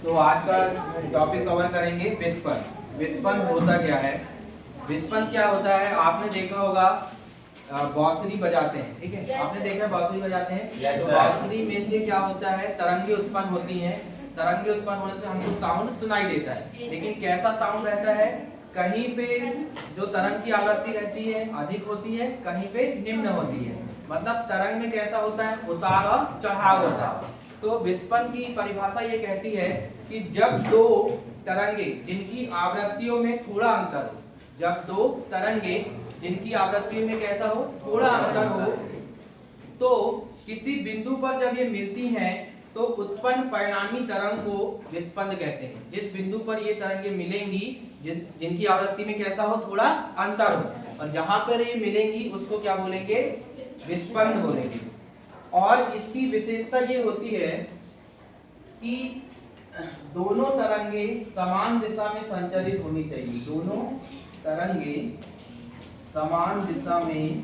तो आज का टॉपिक कवर करेंगे विस्पन। विस्पन होता क्या है? विस्पन क्या होता है? आपने देखा होगा बांसुरी बजाते हैं, ठीक है, आपने देखा है बांसुरी बजाते हैं। तो बांसुरी में से क्या होता है, तरंगे उत्पन्न होती हैं। तरंगे उत्पन्न होने से हमको साउंड सुनाई देता है, लेकिन कैसा साउंड रहता है? कहीं पे जो तरंग की आवृत्ति रहती है अधिक होती है, कहीं पे निम्न होती है। मतलब तरंग में कैसा होता है, उतार और चढ़ाव होता है। तो विस्पन की परिभाषा ये कहती है कि जब दो तरंगे जिनकी आवृत्तियों में थोड़ा अंतर हो, जब दो तरंगे जिनकी आवृत्तियों में कैसा हो, थोड़ा अंतर हो, तो किसी बिंदु पर जब ये मिलती हैं तो उत्पन्न परिणामी तरंग को विस्पंद कहते हैं। जिस बिंदु पर ये तरंगे मिलेंगी, जिनकी आवृत्ति में कैसा हो, थोड़ा अंतर हो, और जहां पर ये मिलेंगी उसको क्या बोलेंगे, विस्पंद बोलेंगे। और इसकी विशेषता ये होती है कि दोनों तरंगे समान दिशा में संचालित होनी चाहिए। दोनों तरंगे समान दिशा में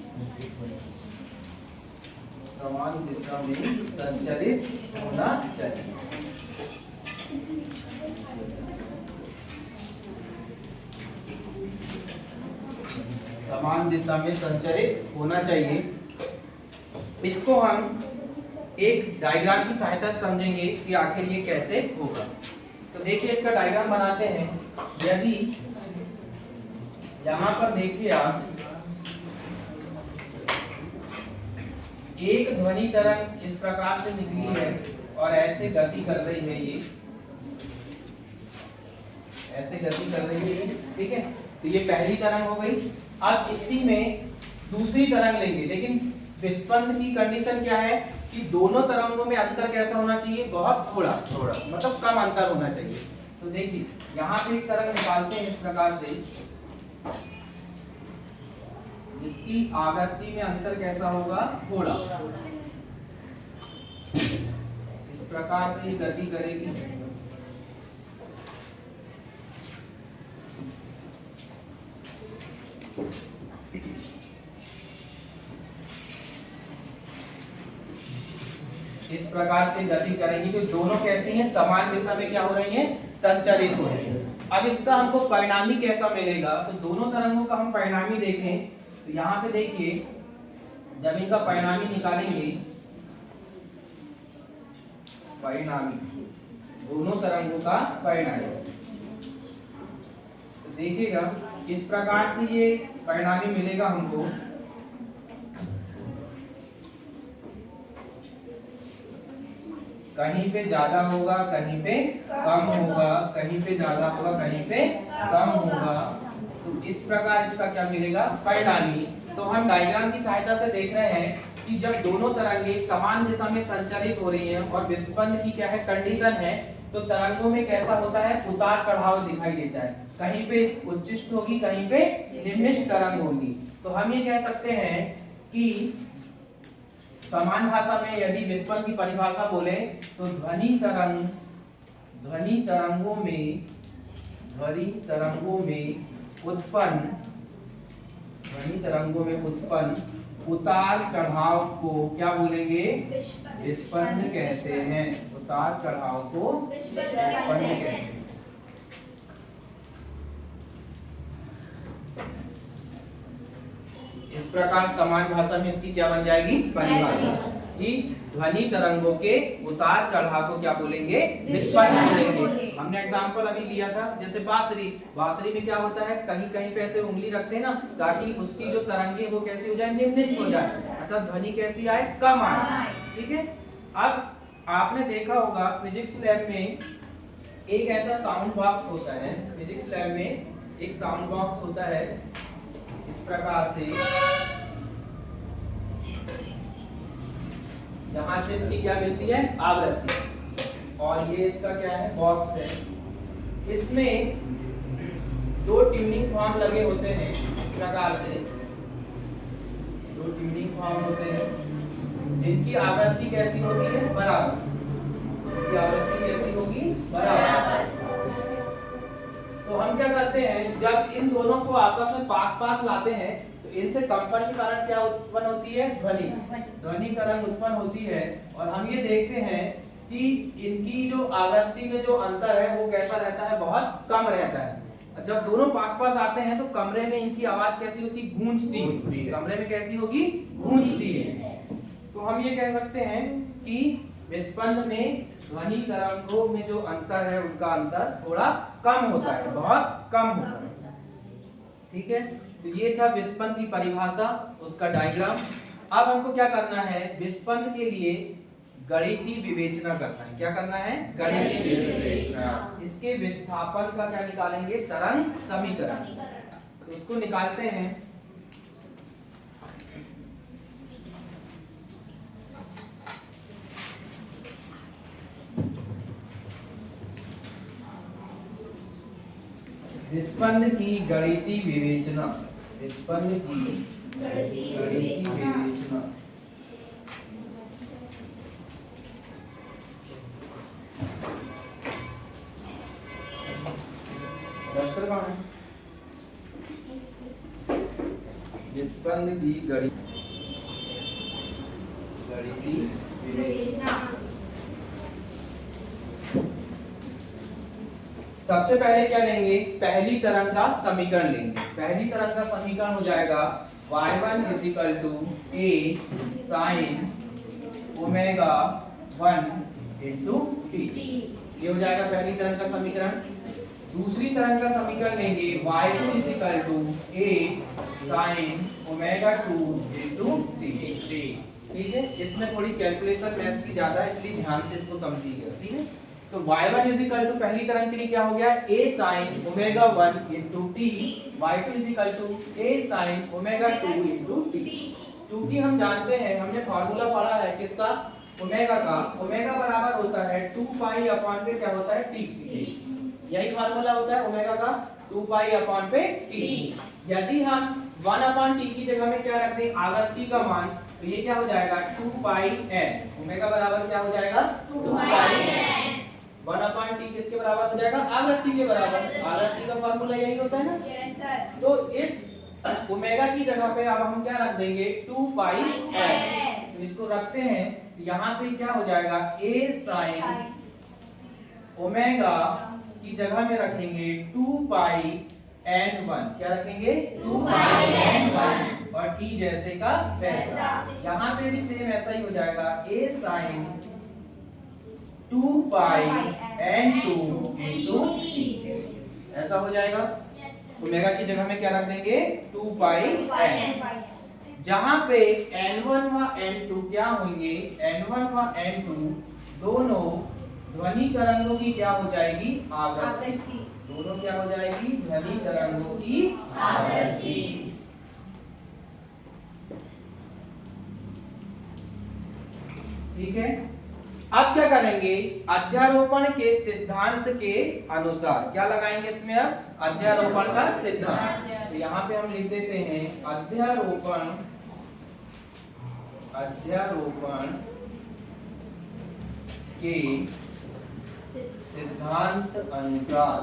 संचालित होना चाहिए। समान दिशा में संचालित होना चाहिए। इसको हम एक डायग्राम की सहायता से समझेंगे कि आखिर ये कैसे होगा। तो देखिए इसका डायग्राम बनाते हैं। यदि यहाँ पर देखिए आप, एक ध्वनि तरंग इस प्रकार से निकली है और ऐसे गति कर रही है, ये ऐसे गति कर रही है, ठीक है। तो ये पहली तरंग हो गई। अब इसी में दूसरी तरंग लेंगे, लेकिन विस्पंद की कंडीशन क्या है कि दोनों तरंगों में अंतर कैसा होना चाहिए, बहुत थोड़ा मतलब कम अंतर होना चाहिए। तो देखिए यहाँ पे एक तरंग निकालते हैं इस प्रकार से, जिसकी आवृत्ति में अंतर कैसा होगा, थोड़ा। इस प्रकार से गति करेगी। इस प्रकार से गति करेंगी तो दोनों कैसी हैं, समान दिशा में क्या हो रही हैं, संचालित हो रही हैं। अब इसका हमको परिणामी कैसा मिलेगा, तो दोनों तरंगों का हम परिणामी देखें तो यहाँ पे देखिए, जब इनका परिणामी निकालेंगे, परिणामी दोनों तरंगों का परिणामी, तो देखिएगा इस प्रकार से ये परिणामी मिलेगा हमको। कहीं पे ज्यादा होगा, कहीं पे कम होगा, कहीं पे ज्यादा होगा, कहीं पे कम होगा। तो इस प्रकार इसका क्या मिलेगा, परिणामी। तो हम डायग्राम की सहायता से देख रहे हैं कि जब दोनों तरंगे समान दिशा में संचालित हो रही हैं और विस्पंद की क्या है, कंडीशन है, तो तरंगों में कैसा होता है, उतार चढ़ाव दिखाई देता है। कहीं पे उच्चिष्ट होगी, कहीं पे निम्निष्ट तरंग होगी। तो हम ये कह सकते हैं कि समान भाषा में यदि विस्पन की परिभाषा बोले तो ध्वनि तरंगों में उत्पन्न उतार चढ़ाव को क्या बोलेंगे, विस्पंद कहते हैं। उतार चढ़ाव को विस्पंद कहते हैं। इस प्रकार समान भाषा में इसकी क्या बन जाएगी, परिभाषा, कि ध्वनि तरंगों के उतार चढ़ाव को क्या बोलेंगे, विस्पंद बोलेंगे। हमने एग्जांपल अभी लिया था, जैसे बांसुरी में क्या होता है, कहीं कहीं पे ऐसे उंगली रखते हैं ना, ताकि उसकी जो तरंगे वो कैसी हो जाए, निम्निष्ट हो जाए, अर्थात ध्वनि कैसी आए, कम आए, ठीक है। अब आपने देखा होगा फिजिक्स लैब में एक ऐसा साउंड बॉक्स होता है, फिजिक्स लैब में एक साउंड बॉक्स होता है इस प्रकार से, यहाँ से इसकी क्या मिलती है, आवृत्ति, और ये इसका क्या है, बॉक्स है। इसमें दो ट्यूनिंग फॉर्म लगे होते हैं इस प्रकार से, दो ट्यूनिंग फॉर्म होते हैं जिनकी आवृत्ति कैसी होती है, बराबर। इनकी आवृत्ति कैसी होगी, बराबर। तो हम क्या करते हैं, जब इन दोनों को आपस में पास लाते हैं तो इनसे कंपन के कारण क्या उत्पन्न होती है, ध्वनि तरंग उत्पन्न होती है। और हम ये देखते हैं कि इनकी जो आवृत्ति में जो अंतर है वो कैसा रहता है, बहुत कम रहता है। जब दोनों पास पास आते हैं तो कमरे में इनकी आवाज कैसी होती, गूंजती है। कमरे में कैसी होगी, गूंजती है। तो हम ये कह सकते हैं कि विस्पंद में ध्वनि तरंगों में जो अंतर है उनका अंतर थोड़ा कम होता है, बहुत कम होता है। ठीक है, तो ये था विस्पंद की परिभाषा, उसका डायग्राम। अब हमको क्या करना है, विस्पंद के लिए गणितीय विवेचना करना है। क्या करना है, गणितीय विवेचना। इसके विस्थापन का क्या निकालेंगे, तरंग समीकरण। तो उसको निकालते हैं। विस्पंद की गणितीय विवेचना, विस्पंद की गणितीय विवेचना। डस्टर कहाँ है? विस्पंद की गणितीय विवेचना। सबसे पहले क्या लेंगे, पहली तरंग का समीकरण लेंगे। पहली तरंग का समीकरण हो जाएगा y1 = a sin omega 1 t। ये हो जाएगा पहली तरंग का समीकरण। दूसरी तरंग का समीकरण लेंगे y2 = a sin omega 2 t। ठीक है, इसमें थोड़ी कैलकुलेशन मैथ्स की ज्यादा है, इसलिए ध्यान से इसको समझिएगा। ठीक है, तो y1 पहली तरंग के लिए क्या हो गया, a sin omega 1 t, y2 a sin omega 2 t। क्योंकि हम जानते हैं, हमने फार्मूला पढ़ा है किसका, ओमेगा का। ओमेगा बराबर होता है 2 पाई अपॉन पे क्या होता है, t। यही फार्मूला होता है ओमेगा का, 2 पाई अपॉन पे t। यदि हम 1 अपॉन t की जगह में क्या रख दें, आवृत्ति का मान, तो ये क्या हो जाएगा 2 पाई n। ओमेगा बराबर क्या हो जाएगा, 2 पाई n। 1 अपॉन t किसके बराबर हो जाएगा, आवृत्ति के बराबर। आवृत्ति का फार्मूला यही होता है ना। Yes sir. तो इस ओमेगा की जगह पे अब हम क्या रख देंगे, 2 पाई n। तो इसको रखते हैं, यहाँ पे क्या हो जाएगा, a sin ओमेगा की जगह में रखेंगे 2 पाई n1। क्या रखेंगे, 2 पाई n1 और t जैसे का वैसा। यहाँ पे भी सेम ऐसा ही हो जाएगा, a sin 2 pi n2 t। ऐसा हो जाएगा। ओमेगा की जगह में क्या रख देंगे, 2 पाई n। जहां पे n1 व n2 क्या होंगे, n1 व n2 दोनों ध्वनि तरंगों की क्या हो जाएगी, आवृत्ति। दोनों क्या हो जाएगी, ध्वनि तरंगों की आवृत्ति। ठीक है, अब क्या करेंगे, अध्यारोपण के सिद्धांत के अनुसार क्या लगाएंगे इसमें, अब अध्यारोपण का सिद्धांत। तो यहाँ पे हम लिख देते हैं अध्यारोपण के सिद्धांत अनुसार।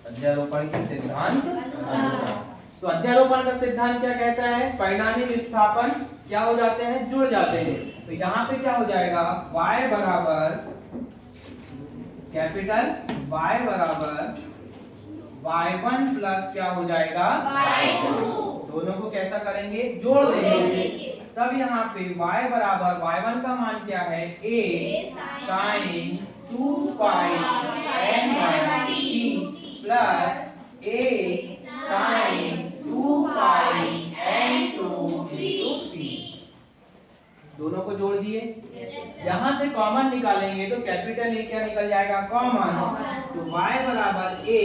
अध्यारोपण के सिद्धांत अनुसार। तो अध्यारोपण का सिद्धांत क्या कहता है, परिणामी विस्थापन क्या हो जाते हैं, जुड़ जाते हैं। तो यहाँ पे क्या हो जाएगा, y बराबर कैपिटल Y बराबर y1 प्लस क्या हो जाएगा, y2। दोनों को कैसा करेंगे, जोड़ देंगे। तब यहाँ पे y बराबर y1 का मान क्या है, a sin 2 pi n1 t plus a sin 2 pi n2 t। दोनों को जोड़ दिए। यहाँ से कॉमन निकालेंगे तो कैपिटल A क्या निकल जाएगा, कॉमन। तो y बराबर a।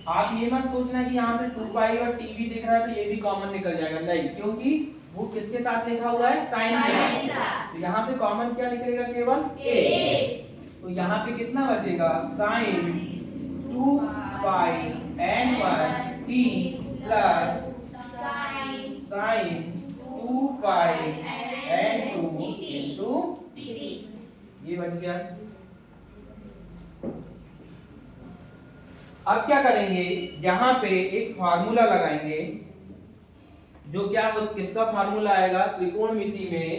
आप ये मत सोचना कि यहाँ से 2 पाई और t भी दिख रहा है तो ये भी कॉमन निकल जाएगा, नहीं, क्योंकि वो किसके साथ लिखा हुआ है, साइन के साथ। तो यहाँ से कॉमन क्या निकलेगा, केवल a। तो यहाँ पे कितना बचेगा, साइन 2 पाई n1 t प्लस साइन 2 पाई n2 इंटू ये बच गया। अब क्या करेंगे, यहाँ पे एक फार्मूला लगाएंगे जो क्या किसका फार्मूला आएगा त्रिकोणमिति में,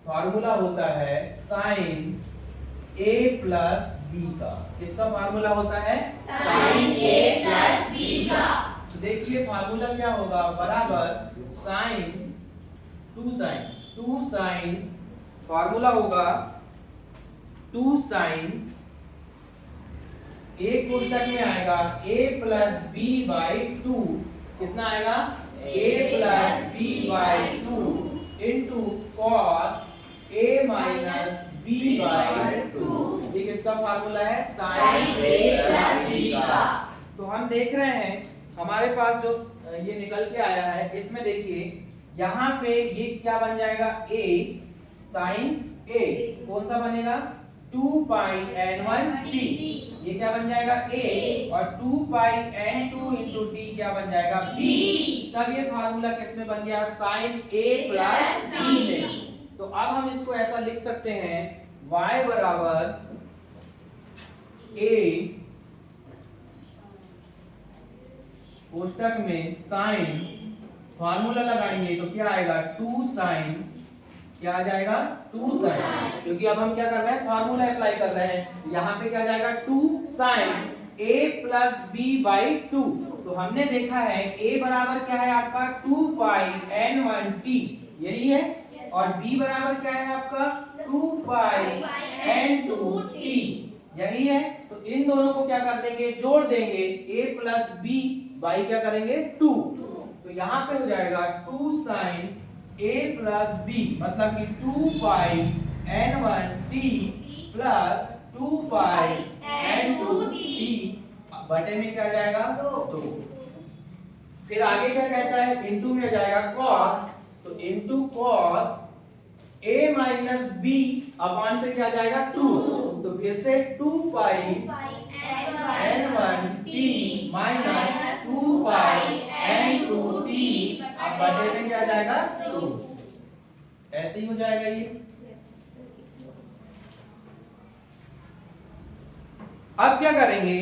फार्मूला होता है साइन a प्लस बी का। किसका फार्मूला होता है साइन a प्लस b का। तो देखिए फार्मूला क्या होगा, बराबर साइन टू साइन फार्मूला होगा टू साइन, एक कोष्टक में आएगा a plus B by two, कितना आएगा a plus B by two into cos a minus B by two. ये किसका फार्मूला है साइन a प्लस b का। तो हम देख रहे हैं हमारे पास जो ये निकल के आया है, इसमें देखिए यहाँ पे ये क्या बन जाएगा a साइन a, कौन सा बनेगा 2 पाई n1 t, ये क्या बन जाएगा a, और 2 पाई n2 इंटू t क्या बन जाएगा b। तब ये फार्मूला किसमें बन गया साइन a प्लस b में। तो अब हम इसको ऐसा लिख सकते हैं y बराबर a कोष्टक में साइन, फार्मूला लगाएंगे तो क्या आएगा 2 साइन, क्या आ जाएगा 2 साइन, क्योंकि अब हम क्या कर रहे हैं फार्मूला अप्लाई कर रहे हैं। यहाँ पे क्या जाएगा 2 sine a plus B by two. तो हमने देखा है a बराबर क्या है आपका 2 पाई n1 t, यही है, और b बराबर क्या है आपका 2 पाई n2 t, यही है। तो इन दोनों को क्या कर देंगे, जोड़ देंगे, a प्लस बी बाई क्या करेंगे 2। तो यहाँ पे हो जाएगा 2 साइन a प्लस बी, मतलब कि 2 पाई n1 t प्लस 2 पाई n2 t बटे में क्या जाएगा 2। फिर आगे क्या कहता है इनटू में जाएगा cos, तो into cos a minus b upon पे क्या जाएगा 2, तो फिर से 2 पाई n1 t माइनस 2 पाई n2 t, अब बटे में क्या जाएगा 2, ऐसे ही हो जाएगा ये। अब क्या करेंगे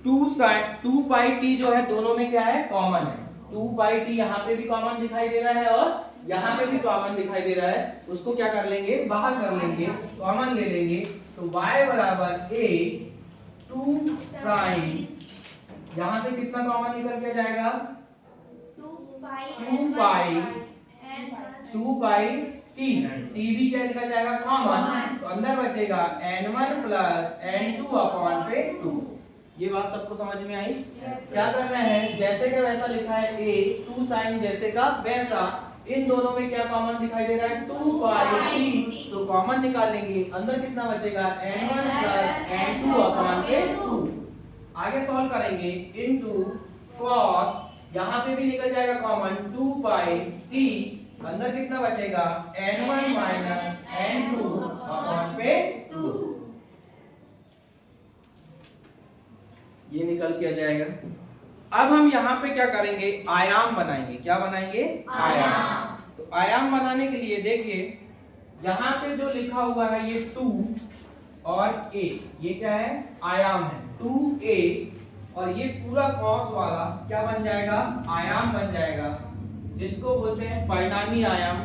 2 पाई t जो है दोनों में क्या है कॉमन है, 2 पाई t यहाँ पे भी कॉमन दिखाई दे रहा है और यहाँ पे भी कॉमन दिखाई दे रहा है, उसको क्या कर लेंगे बाहर कर लेंगे, कॉमन ले लेंगे। तो y बराबर a 2 साइन, यहाँ से कितना कॉमन निकल के जाएगा 2 पाई t, t भी क्या निकल जाएगा कॉमन, तो अंदर बचेगा n1 प्लस n2 अपॉन पे 2। ये बात सबको समझ में आई? क्या करना है, जैसे का वैसा लिखा है a 2 साइन जैसे का वैसा, इन दोनों में क्या कॉमन दिखाई दे रहा है 2 पाई t, तो कॉमन निकाल लेंगे, अंदर कितना बचेगा n1 प्लस n2 अपॉन पे 2। आगे सॉल्व करेंगे इनटू cos, यहाँ पे भी निकल जाएगा कॉमन 2 पाई t, अंदर कितना बचेगा n1 माइनस n2 अपॉन पे 2, ये निकल के आ जाएगा। अब हम यहाँ पे क्या करेंगे आयाम बनाएंगे, क्या बनाएंगे आयाम। तो आयाम बनाने के लिए देखिए यहाँ पे जो लिखा हुआ है ये 2 और a, ये क्या है आयाम है 2a, और ये पूरा cos वाला क्या बन जाएगा आयाम बन जाएगा, जिसको बोलते हैं परिणामी आयाम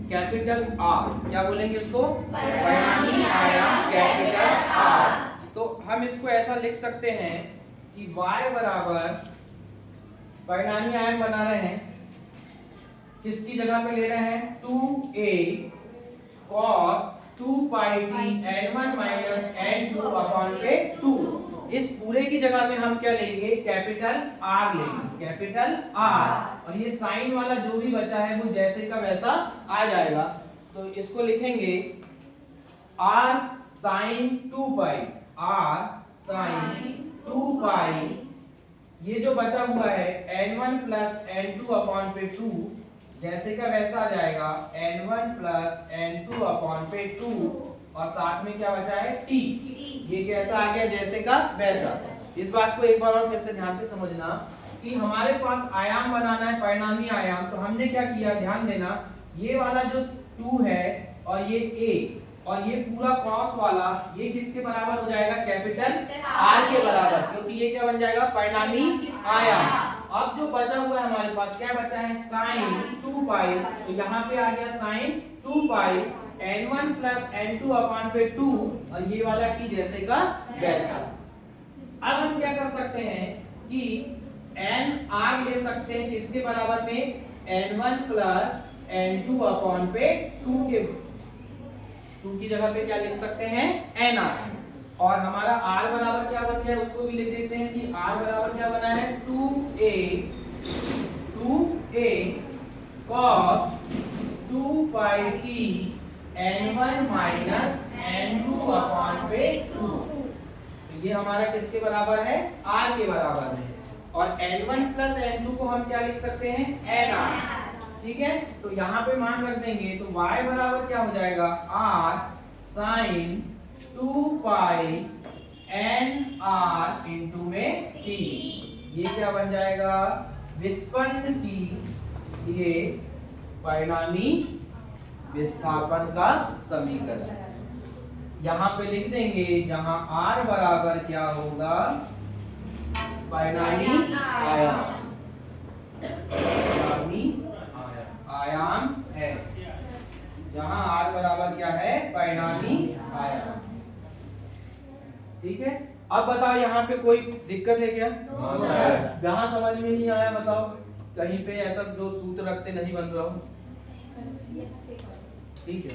कैपिटल R। क्या बोलेंगे इसको परिणामी आयाम कैपिटल R। तो हम इसको ऐसा लिख सकते हैं कि y बराबर परिणामी आयाम बना रहे हैं, किसकी जगह पे ले रहे हैं 2a cos 2 पाई t n1 minus n2 upon पे 2। इस पूरे की जगह में हम क्या लेंगे कैपिटल R लेंगे, कैपिटल R, और ये साइन वाला जो भी बचा है वो जैसे का वैसा आ जाएगा। तो इसको लिखेंगे R साइन 2 पाई, R साइन 2 पाई, ये जो बचा हुआ है n1 प्लस n2 अपॉन पे 2, जैसे का वैसा आ जाएगा n1 प्लस n2 अपॉन पे 2, और साथ में क्या बचा है t, ये कैसा आ गया जैसे का वैसा। इस बात को एक बार और फिर से ध्यान से समझना कि हमारे पास आयाम बनाना है परिणामी आयाम। तो हमने क्या किया ध्यान देना, ये वाला जो 2 है और ये a और ये पूरा cos वाला ये किसके बराबर हो जाएगा कैपिटल R के बराबर, क्योंकि ये क्या बन जाएगा परिणामी आयाम। अब जो बचा हुआ है हमारे पास क्या बचा है sin 2 पाई, तो यहाँ पे आ गया sin 2 पाई n1 प्लस n2 अपान पे 2 और ये वाला t जैसे का वैसा। अब हम क्या कर सकते हैं कि n r ले सकते हैं किसके बराबर में n1 प्लस n2 अपान पे 2 के 2 की जगह पे क्या लिख सकते हैं nr, और हमारा r बराबर क्या बन गया उसको भी लिख देते हैं कि r बराबर क्या बना है 2a cos 2 पाई t n1 माइनस n2 अपान पे 2। तो ये हमारा किसके बराबर है r के बराबर है, और n1 प्लस n2 को हम क्या लिख सकते हैं nr। ठीक है, तो यहाँ पे मान रख देंगे तो y बराबर क्या हो जाएगा r sin 2 पाई n r इंटू में t। ये क्या बन जाएगा व्युत्पन्न की ये परिणामी विस्थापन का समीकरण यहाँ पे लिख देंगे, जहां r बराबर क्या होगा परिणामी आयाम, परिणामी आयाम है, जहां r बराबर क्या है परिणामी आयाम। ठीक है, अब बताओ यहाँ पे कोई दिक्कत है क्या? जहां समझ में नहीं आया बताओ, कहीं पे ऐसा जो सूत्र रखते नहीं बन रहा हो। ठीक है।